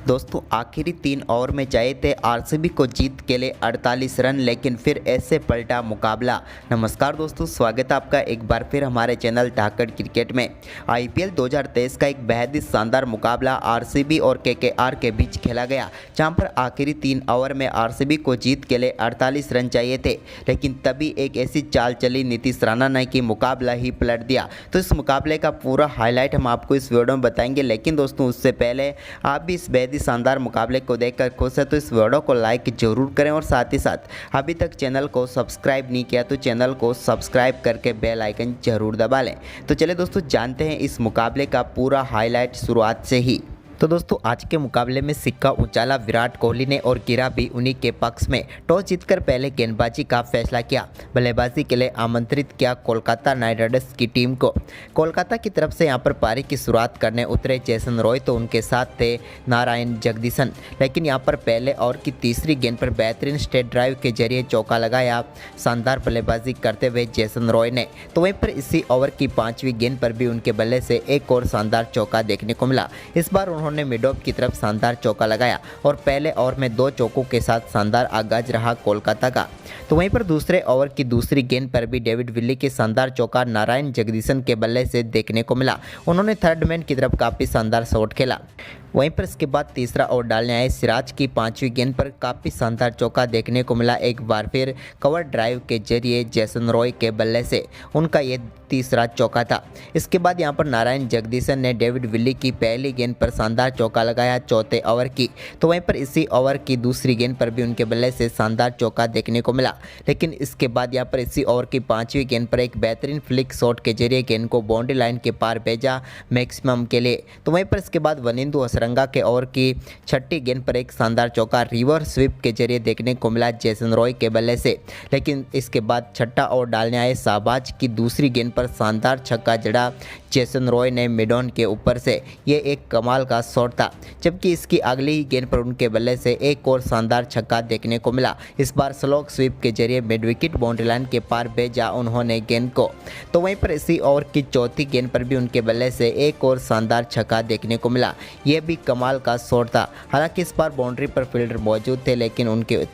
दोस्तों आखिरी 3 ओवर में चाहिए थे आरसीबी को जीत के लिए 48 रन, लेकिन फिर ऐसे पलटा मुकाबला। नमस्कार दोस्तों, स्वागत है आपका एक बार फिर हमारे चैनल धाकड़ क्रिकेट में। आईपीएल 2023 का एक बेहद ही शानदार मुकाबला आरसीबी और केकेआर के बीच खेला गया, जहां पर आखिरी 3 ओवर में आरसीबी को जीत के लिए 48 रन चाहिए थे, लेकिन तभी एक ऐसी चाल चली नीतीश राणा ने कि मुकाबला ही पलट दिया। तो इस मुकाबले का पूरा हाईलाइट हम आपको इस वीडियो में बताएंगे, लेकिन दोस्तों उससे पहले आप भी इस बेहद ही शानदार मुकाबले को देखकर खुश है तो इस वीडियो को लाइक जरूर करें और साथ ही साथ अभी तक चैनल को सब्सक्राइब नहीं किया तो चैनल को सब्सक्राइब करके बेल आइकन जरूर दबा लें। तो चलिए दोस्तों जानते हैं इस मुकाबले का पूरा हाईलाइट शुरुआत से ही। तो दोस्तों आज के मुकाबले में सिक्का उछाला विराट कोहली ने और गिरा भी उन्हीं के पक्ष में। टॉस जीतकर पहले गेंदबाजी का फैसला किया, बल्लेबाजी के लिए आमंत्रित किया कोलकाता नाइट राइडर्स की टीम को। कोलकाता की तरफ से यहां पर पारी की शुरुआत करने उतरे जेसन रॉय, तो उनके साथ थे नारायण जगदीशन, लेकिन यहां पर पहले ओवर की तीसरी गेंद पर बेहतरीन स्ट्रेट ड्राइव के जरिए चौका लगाया शानदार बल्लेबाजी करते हुए जेसन रॉय ने। तो वहीं पर इसी ओवर की 5वीं गेंद पर भी उनके बल्ले से एक और शानदार चौका देखने को मिला। इस बार उन्होंने मिड ऑफ की तरफ शानदार चौका लगाया और पहले ओवर में 2 चौकों के साथ शानदार आगाज रहा कोलकाता का। तो वहीं पर दूसरे ओवर की दूसरी गेंद पर भी डेविड विली के शानदार चौका नारायण जगदीशन के बल्ले से देखने को मिला। उन्होंने थर्ड मैन की तरफ काफ़ी शानदार शॉट खेला। वहीं पर इसके बाद तीसरा ओवर डालने आए सिराज की 5वीं गेंद पर काफ़ी शानदार चौका देखने को मिला। एक बार फिर कवर ड्राइव के जरिए जेसन रॉय के बल्ले से उनका ये तीसरा चौका था। इसके बाद यहां पर नारायण जगदीशन ने डेविड विली की पहली गेंद पर शानदार चौका लगाया चौथे ओवर की। तो वहीं पर इसी ओवर की दूसरी गेंद पर भी उनके बल्ले से शानदार चौका देखने को मिला, लेकिन इसके बाद यहां पर इसी ओवर की 5वीं गेंद पर एक बेहतरीन फ्लिक शॉट के जरिए गेंद को बाउंड्री लाइन के पार भेजा मैक्सिमम के लिए। तो वहीं पर इसके बाद वनिंदु हसरंगा के ओवर की 6ठी गेंद पर एक शानदार चौका रिवर्स स्वीप के जरिए देखने को मिला जेसन रॉय के बल्ले से, लेकिन इसके बाद छठा ओवर डालने आए शाहबाज की दूसरी गेंद पर शानदार छक्का जड़ा जेसन रॉय ने मिड ऑन के ऊपर से। ये एक कमाल का शॉट था, जबकि इसकी अगली ही गेंद पर उनके बल्ले से एक और शानदार छक्का देखने को मिला। इस बार स्लो स्वीप के जरिए मिड विकेट बाउंड्री लाइन के पार भेजा उन्होंने गेंद को। तो वहीं पर इसी ओवर की चौथी गेंद पर भी उनके बल्ले से एक और शानदार छक्का देखने को मिला। यह भी कमाल का शॉट था। हालांकि इस बार बाउंड्री पर फील्डर मौजूद थे, लेकिन उनके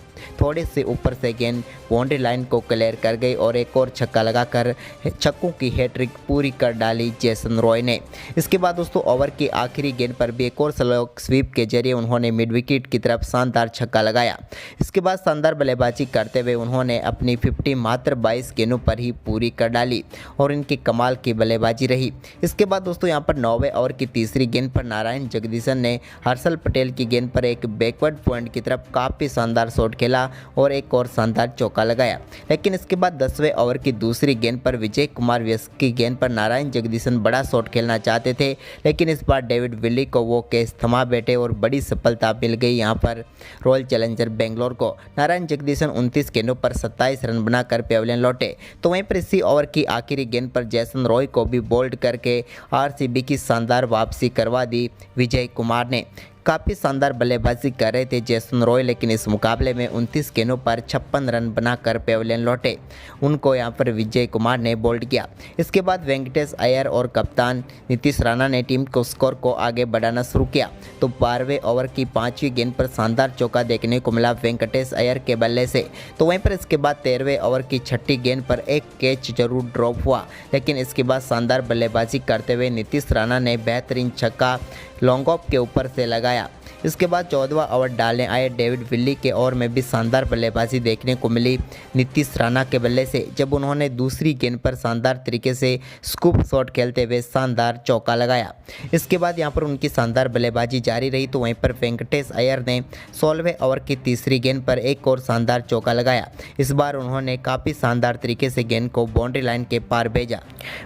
थोड़े से ऊपर से गेंद बाउंड्री लाइन को क्लियर कर गई और एक और छक्का लगाकर छक्कों की हैट्रिक पूरी कर डाली जेसन रॉय ने। इसके बाद दोस्तों ओवर की आखिरी गेंद पर भी एक और स्लो स्वीप के जरिए उन्होंने मिड विकेट की तरफ शानदार छक्का लगाया। इसके बाद शानदार बल्लेबाजी करते हुए उन्होंने अपनी 50 मात्र 22 गेंदों पर ही पूरी कर डाली और इनकी कमाल की बल्लेबाजी रही। इसके बाद दोस्तों यहाँ पर 9वें ओवर की तीसरी गेंद पर नारायण जगदीशन ने हर्षल पटेल की गेंद पर एक बैकवर्ड पॉइंट की तरफ काफ़ी शानदार शॉट खेला और एक और शानदार चौका लगाया। लेकिन इसके बाद 10वें ओवर की दूसरी गेंद पर विजय कुमार व्यस की गेंद पर नारायण जगदीशन बड़ा शॉट खेलना चाहते थे, लेकिन इस बार डेविड विली को वो केस थमा बैठे और बड़ी सफलता मिल गई यहां पर रॉयल चैलेंजर बेंगलोर को। नारायण जगदीशन 29 गेंदों पर 27 रन बनाकर पेविलियन लौटे। तो वहीं पर इसी ओवर की आखिरी गेंद पर जेसन रॉय को भी बोल्ड करके आरसीबी की शानदार वापसी करवा दी विजय कुमार ने। काफ़ी शानदार बल्लेबाजी कर रहे थे जेसन रॉय, लेकिन इस मुकाबले में 29 गेंदों पर 56 रन बनाकर पेविलियन लौटे। उनको यहां पर विजय कुमार ने बोल्ड किया। इसके बाद वेंकटेश अय्यर और कप्तान नीतीश राणा ने टीम को स्कोर को आगे बढ़ाना शुरू किया। तो 12वें ओवर की 5वीं गेंद पर शानदार चौका देखने को मिला वेंकटेश अय्यर के बल्ले से। तो वहीं पर इसके बाद 13वें ओवर की 6ठी गेंद पर एक कैच जरूर ड्रॉप हुआ, लेकिन इसके बाद शानदार बल्लेबाजी करते हुए नीतीश राणा ने बेहतरीन छक्का लॉन्ग ऑफ के ऊपर से लगाया। इसके बाद 14वां ओवर डालने आए डेविड विली के ओवर में भी शानदार बल्लेबाजी देखने को मिली नीतीश राणा के बल्ले से, जब उन्होंने दूसरी गेंद पर शानदार तरीके से स्कूप शॉट खेलते हुए शानदार चौका लगाया। इसके बाद यहां पर उनकी शानदार बल्लेबाजी जारी रही। तो वहीं पर वेंकटेश अय्यर ने 16वें ओवर की तीसरी गेंद पर एक और शानदार चौका लगाया। इस बार उन्होंने काफ़ी शानदार तरीके से गेंद को बाउंड्री लाइन के पार भेजा।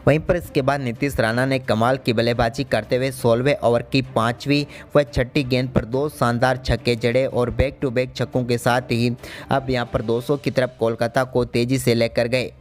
वहीं पर इसके बाद नीतीश राणा ने कमाल की बल्लेबाजी करते हुए 16वें ओवर की 5वीं व 6ठी गेंद पर 2 शानदार छक्के जड़े और बैक टू बैक छक्कों के साथ ही अब यहां पर 200 की तरफ कोलकाता को तेजी से लेकर गए।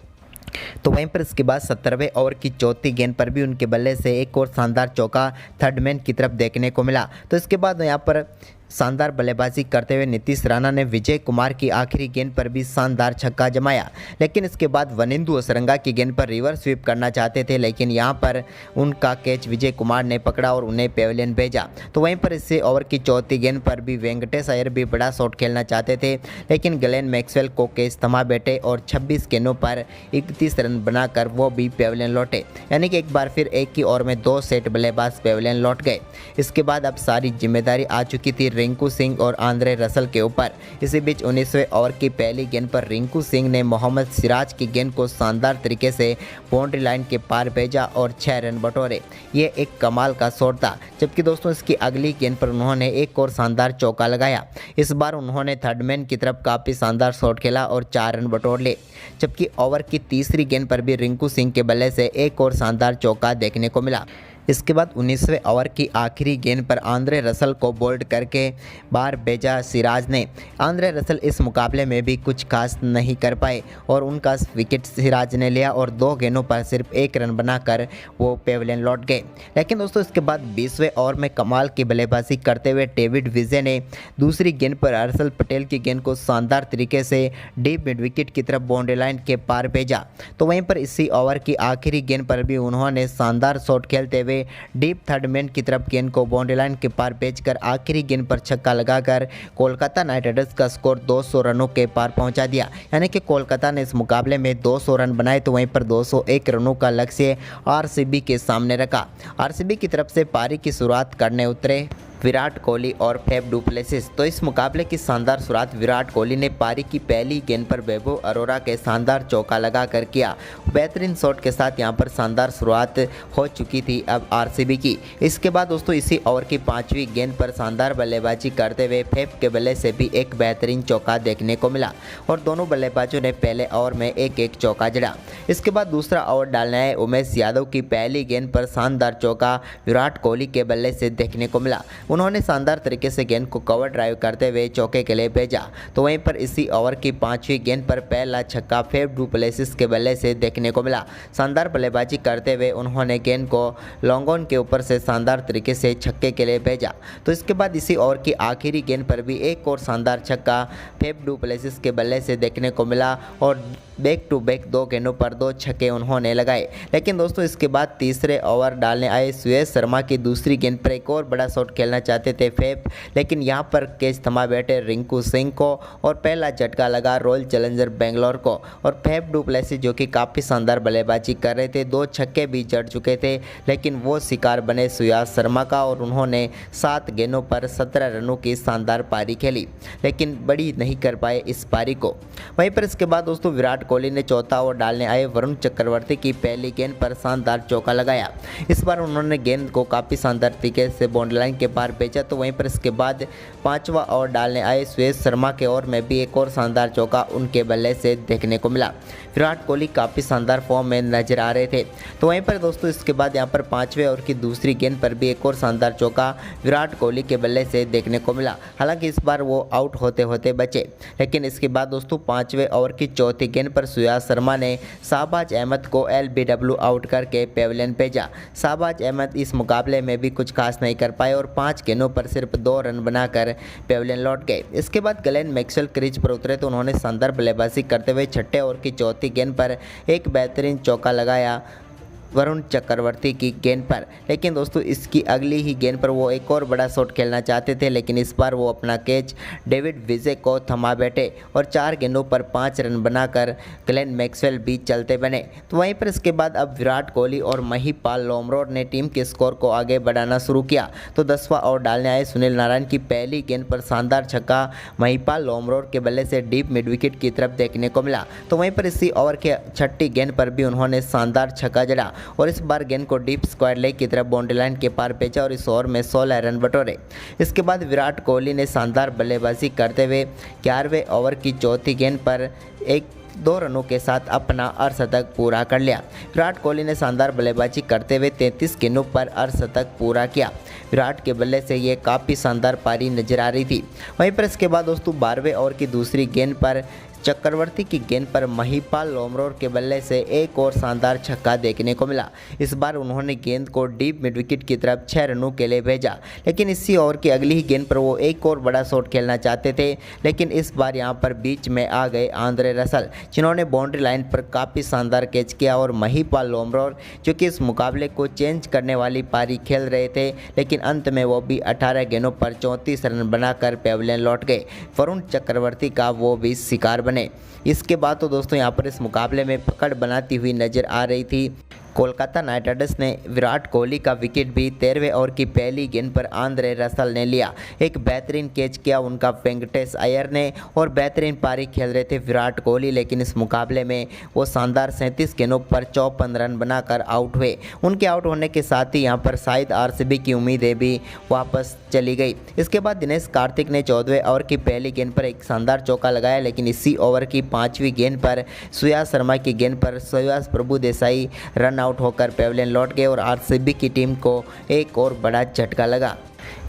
तो वहीं पर इसके बाद 17वें ओवर की चौथी गेंद पर भी उनके बल्ले से एक और शानदार चौका थर्ड मैन की तरफ देखने को मिला। तो इसके बाद यहाँ पर शानदार बल्लेबाजी करते हुए नीतीश राणा ने विजय कुमार की आखिरी गेंद पर भी शानदार छक्का जमाया, लेकिन इसके बाद वनिंदु असरंगा की गेंद पर रिवर्स स्वीप करना चाहते थे, लेकिन यहां पर उनका कैच विजय कुमार ने पकड़ा और उन्हें पेविलियन भेजा। तो वहीं पर इससे ओवर की चौथी गेंद पर भी वेंकटेश अय्यर भी बड़ा शॉट खेलना चाहते थे, लेकिन ग्लेन मैक्सवेल को कैच थमा बैठे और 26 गेंदों पर 31 रन बनाकर वो भी पेविलियन लौटे। यानी कि एक बार फिर एक ही ओवर में 2 सेट बल्लेबाज पेविलियन लौट गए। इसके बाद अब सारी जिम्मेदारी आ चुकी थी रिंकू सिंह और आंद्रे रसल के ऊपर। इसी बीच 19वें ओवर की पहली गेंद पर रिंकू सिंह ने मोहम्मद सिराज की गेंद को शानदार तरीके से बाउंड्री लाइन के पार भेजा और 6 रन बटोरे। ये एक कमाल का शॉट था। जबकि दोस्तों इसकी अगली गेंद पर उन्होंने एक और शानदार चौका लगाया। इस बार उन्होंने थर्ड मैन की तरफ काफ़ी शानदार शॉट खेला और 4 रन बटोर लिए। जबकि ओवर की तीसरी गेंद पर भी रिंकू सिंह के बल्ले से एक और शानदार चौका देखने को मिला। इसके बाद 19वें ओवर की आखिरी गेंद पर आंद्रे रसल को बोल्ड करके बाहर भेजा सिराज ने। आंद्रे रसल इस मुकाबले में भी कुछ खास नहीं कर पाए और उनका विकेट सिराज ने लिया और 2 गेंदों पर सिर्फ 1 रन बनाकर वो पेविलियन लौट गए। लेकिन दोस्तों इसके बाद 20वें ओवर में कमाल की बल्लेबाजी करते हुए डेविड विजय ने दूसरी गेंद पर हर्षल पटेल की गेंद को शानदार तरीके से डीप मिड विकेट की तरफ बाउंड्री लाइन के पार भेजा। तो वहीं पर इसी ओवर की आखिरी गेंद पर भी उन्होंने शानदार शॉट खेलते हुए डीप थर्ड मैन की तरफ गेंद को बाउंड्री लाइन के पार भेजकर आखिरी गेंद पर छक्का लगाकर कोलकाता नाइट राइडर्स का स्कोर 200 रनों के पार पहुंचा दिया। यानी कि कोलकाता ने इस मुकाबले में 200 रन बनाए, तो वहीं पर 201 रनों का लक्ष्य आरसीबी के सामने रखा। आरसीबी की तरफ से पारी की शुरुआत करने उतरे विराट कोहली और फेफ डु प्लेसिस। तो इस मुकाबले की शानदार शुरुआत विराट कोहली ने पारी की पहली गेंद पर वैभव अरोरा के शानदार चौका लगाकर किया। बेहतरीन शॉट के साथ यहां पर शानदार शुरुआत हो चुकी थी अब आरसीबी की। इसके बाद दोस्तों इसी ओवर की 5वीं गेंद पर शानदार बल्लेबाजी करते हुए फेफ के बल्ले से भी एक बेहतरीन चौका देखने को मिला और दोनों बल्लेबाजों ने पहले ओवर में एक एक चौका जड़ा। इसके बाद दूसरा ओवर डालने आए उमेश यादव की पहली गेंद पर शानदार चौका विराट कोहली के बल्ले से देखने को मिला। उन्होंने शानदार तरीके से गेंद को कवर ड्राइव करते हुए चौके के लिए भेजा। तो वहीं पर इसी ओवर की 5वीं गेंद पर पहला छक्का फेफ डु प्लेसिस के बल्ले से देखने को मिला। शानदार बल्लेबाजी करते हुए उन्होंने गेंद को लॉन्ग ऑन के ऊपर से शानदार तरीके से छक्के के लिए भेजा। तो इसके बाद इसी ओवर की आखिरी गेंद पर भी एक और शानदार छक्का फेफ डु प्लेसिस के बल्ले से देखने को मिला और बैक टू बैक 2 गेंदों पर 2 छक्के उन्होंने लगाए। लेकिन दोस्तों इसके बाद तीसरे ओवर डालने आए सुयश शर्मा की दूसरी गेंद पर एक और बड़ा शॉट खेलना चाहते थे फेफ, लेकिन यहां पर कैच थमा बैठे रिंकू सिंह को और पहला झटका लगा रॉयल चैलेंजर बेंगलोर को। और फेफ डु प्लेसिस जो कि काफ़ी शानदार बल्लेबाजी कर रहे थे, 2 छक्के भी जड़ चुके थे, लेकिन वो शिकार बने सुयश शर्मा का और उन्होंने 7 गेंदों पर 17 रनों की शानदार पारी खेली, लेकिन बड़ी नहीं कर पाए इस पारी को। वहीं पर इसके बाद दोस्तों विराट कोहली ने चौथा ओवर डालने आए वरुण चक्रवर्ती की पहली गेंद पर शानदार चौका लगाया। इस बार उन्होंने गेंद को काफ़ी शानदार तरीके से बाउंड्री लाइन के पार भेजा। तो वहीं पर इसके बाद 5वां ओवर डालने आए सुयश शर्मा के ओवर में भी एक और शानदार चौका उनके बल्ले से देखने को मिला। विराट कोहली काफ़ी शानदार फॉर्म में नजर आ रहे थे। तो वहीं पर दोस्तों इसके बाद यहां पर 5वें ओवर की दूसरी गेंद पर भी एक और शानदार चौका विराट कोहली के बल्ले से देखने को मिला। हालांकि इस बार वो आउट होते होते बचे, लेकिन इसके बाद दोस्तों 5वें ओवर की चौथी गेंद पर सुयश शर्मा ने शाहबाज अहमद को एलबीडब्ल्यू आउट करके पेविलियन भेजा। शाहबाज अहमद इस मुकाबले में भी कुछ खास नहीं कर पाए और 5 गेंदों पर सिर्फ 2 रन बनाकर पेविलियन लौट गए। इसके बाद ग्लेन मैक्सवेल क्रीज पर उतरे तो उन्होंने शानदार बल्लेबाजी करते हुए 6ठे ओवर की चौथी गेंद पर एक बेहतरीन चौका लगाया वरुण चक्रवर्ती की गेंद पर। लेकिन दोस्तों इसकी अगली ही गेंद पर वो एक और बड़ा शॉट खेलना चाहते थे, लेकिन इस बार वो अपना कैच डेविड विजय को थमा बैठे और 4 गेंदों पर 5 रन बनाकर ग्लेन मैक्सवेल भी चलते बने। तो वहीं पर इसके बाद अब विराट कोहली और महिपाल लोमरोड ने टीम के स्कोर को आगे बढ़ाना शुरू किया। तो 10वां ओवर डालने आए सुनील नारायण की पहली गेंद पर शानदार छक्का महिपाल लोमरोड के बल्ले से डीप मिड विकेट की तरफ देखने को मिला। तो वहीं पर इसी ओवर के 6ठी गेंद पर भी उन्होंने शानदार छक्का जड़ा और इस बार गेंद को डीप स्क्वायर लेग की तरफ बाउंड्री लाइन के पार भेजा और इस ओवर में 16 रन बटोरे। इसके बाद विराट कोहली ने शानदार बल्लेबाजी करते हुए 11वें ओवर की चौथी गेंद पर 2 रनों के साथ अपना अर्धशतक पूरा कर लिया। विराट कोहली ने शानदार बल्लेबाजी करते हुए 33 गेंदों पर अर्धशतक पूरा किया। विराट के बल्ले से ये काफ़ी शानदार पारी नजर आ रही थी। वहीं पर इसके बाद दोस्तों 12वें ओवर की दूसरी गेंद पर चक्रवर्ती की गेंद पर महिपाल लोमरोर के बल्ले से एक और शानदार छक्का देखने को मिला। इस बार उन्होंने गेंद को डीप मिड विकेट की तरफ 6 रनों के लिए भेजा, लेकिन इसी ओवर की अगली ही गेंद पर वो एक और बड़ा शॉट खेलना चाहते थे, लेकिन इस बार यहां पर बीच में आ गए आंद्रे रसल, जिन्होंने बाउंड्री लाइन पर काफ़ी शानदार कैच किया। और महिपाल लोमरोर जो कि इस मुकाबले को चेंज करने वाली पारी खेल रहे थे, लेकिन अंत में वो भी 18 गेंदों पर 34 रन बनाकर पेविलियन लौट गए। वरुण चक्रवर्ती का वो भी शिकार बने। इसके बाद तो दोस्तों यहाँ पर इस मुकाबले में पकड़ बनाती हुई नजर आ रही थी। कोलकाता नाइट राइडर्स ने विराट कोहली का विकेट भी 13वें ओवर की पहली गेंद पर आंद्रे रसल ने लिया। एक बेहतरीन कैच किया उनका वेंकटेश अय्यर ने और बेहतरीन पारी खेल रहे थे विराट कोहली, लेकिन इस मुकाबले में वो शानदार 37 गेंदों पर 54 रन बनाकर आउट हुए। उनके आउट होने के साथ ही यहाँ पर शायद आरसीबी की उम्मीदें भी वापस चली गई। इसके बाद दिनेश कार्तिक ने 14वें ओवर की पहली गेंद पर एक शानदार चौका लगाया, लेकिन इसी ओवर की 5वीं गेंद पर सुयाश शर्मा की गेंद पर सुयाश प्रभु देसाई रन आउट होकर पेविलियन लौट गए और आरसीबी की टीम को एक और बड़ा झटका लगा।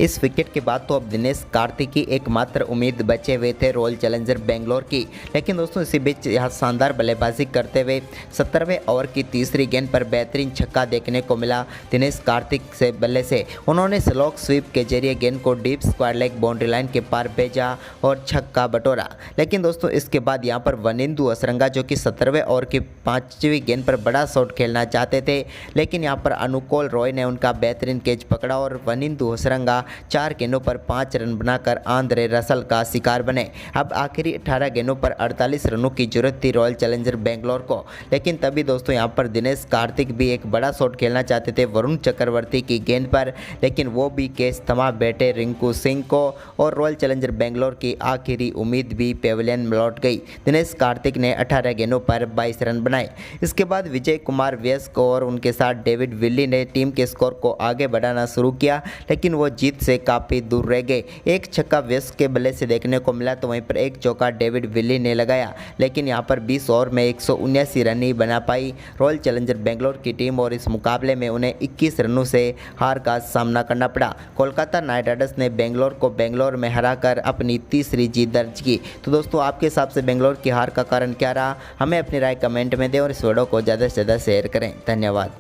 इस विकेट के बाद तो अब दिनेश कार्तिक की एकमात्र उम्मीद बचे हुए थे रॉयल चैलेंजर बेंगलोर की, लेकिन दोस्तों इसी बीच यहाँ शानदार बल्लेबाजी करते हुए 17वें ओवर की तीसरी गेंद पर बेहतरीन छक्का देखने को मिला दिनेश कार्तिक से बल्ले से। उन्होंने स्लॉक स्वीप के जरिए गेंद को deep square leg boundary line के पार भेजा और छक्का बटोरा। लेकिन दोस्तों इसके बाद यहाँ पर वनिंदु असरंगा जो कि 17वें ओवर की 5वीं गेंद पर बड़ा शॉट खेलना चाहते थे, लेकिन यहाँ पर अनुकोल रॉय ने उनका बेहतरीन कैच पकड़ा और वनिंदु असरंगा 4 गेंदों पर 5 रन बनाकर आंद्रे रसल का शिकार बने। अब आखिरी 18 गेंदों पर 48 रनों की जरूरत थी रॉयल चैलेंजर बेंगलोर को, लेकिन तभी दोस्तों यहां पर दिनेश कार्तिक भी एक बड़ा शॉट खेलना चाहते थे वरुण चक्रवर्ती की गेंद पर, लेकिन वो भी कैच थमा बैठे रिंकू सिंह को और रॉयल चैलेंजर बेंगलोर की आखिरी उम्मीद भी पेविलियन में लौट गई। दिनेश कार्तिक ने 18 गेंदों पर 22 रन बनाए। इसके बाद विजय कुमार व्यस्क और उनके साथ डेविड विली ने टीम के स्कोर को आगे बढ़ाना शुरू किया, लेकिन वो जीत से काफ़ी दूर रह गए। एक छक्का व्यस्क के बल्ले से देखने को मिला तो वहीं पर एक चौका डेविड विली ने लगाया, लेकिन यहां पर 20 ओवर में 179 रन ही बना पाई रॉयल चैलेंजर बेंगलोर की टीम और इस मुकाबले में उन्हें 21 रनों से हार का सामना करना पड़ा। कोलकाता नाइट राइडर्स ने बेंगलोर को बेंगलोर में हराकर अपनी तीसरी जीत दर्ज की। तो दोस्तों आपके हिसाब से बेंगलोर की हार का कारण क्या रहा, हमें अपनी राय कमेंट में दें और इस वीडियो को ज़्यादा से ज़्यादा शेयर करें। धन्यवाद।